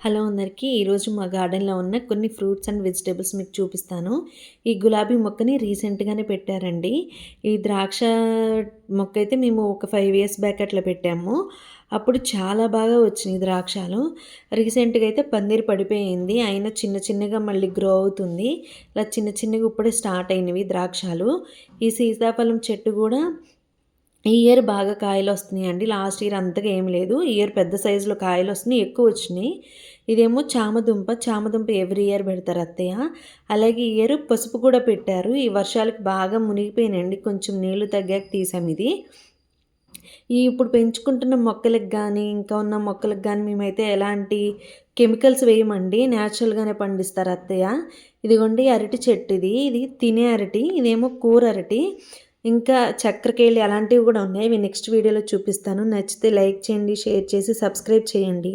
Hello అందరికీ ఈరోజు మా గార్డెన్లో ఉన్న కొన్ని ఫ్రూట్స్ అండ్ వెజిటేబుల్స్ మీకు చూపిస్తాను. ఈ గులాబీ మొక్కని రీసెంట్గానే పెట్టారండి. ఈ ద్రాక్ష మొక్క అయితే మేము ఒక 5 ఇయర్స్ బ్యాక్ అట్లా పెట్టాము. అప్పుడు చాలా బాగా వచ్చినాయి ద్రాక్షాలు. రీసెంట్గా అయితే పందిరి పడిపోయింది, అయినా చిన్న చిన్నగా మళ్ళీ గ్రో అవుతుంది. ఇలా చిన్న చిన్నగా ఇప్పుడే స్టార్ట్ అయినవి ద్రాక్షాలు. ఈ సీతాఫలం చెట్టు కూడా ఈ ఇయర్ బాగా కాయలొస్తున్నాయండి. లాస్ట్ ఇయర్ అంతగా ఏమి లేదు. ఈ ఇయర్ పెద్ద సైజులో కాయలొస్తున్నాయి, ఎక్కువొచ్చినియి. ఇదేమో చామదుంప. చామదుంప ఎవ్రీ ఇయర్ పెడతారు అత్తయ్య. అలాగే ఈ ఇయర్ పసుపు కూడా పెట్టారు. ఈ వర్షాలకు బాగా మునిగిపోయినాయండి. కొంచెం నీళ్లు తగ్గాక తీసామిది. ఈ ఇప్పుడు పెంచుకుంటున్న మొక్కలకి గానీ, ఇంకా ఉన్న మొక్కలకి గానీ మేమైతే ఎలాంటి కెమికల్స్ వేయమండి. న్యాచురల్‌గానే పండిస్తారు అత్తయ్య. ఇదిగోండి అరటి చెట్టు ఇది. ఇది తినే అరటి. ఇదేమో కూర అరటి. ఇంకా చక్రకేళి అలాంటివి గూడా ఉన్నాయి. ఇవి నెక్స్ట్ వీడియోలో చూపిస్తాను. నచ్చితే లైక్ చేయండి, షేర్ చేసి సబ్స్క్రైబ్ చేయండి.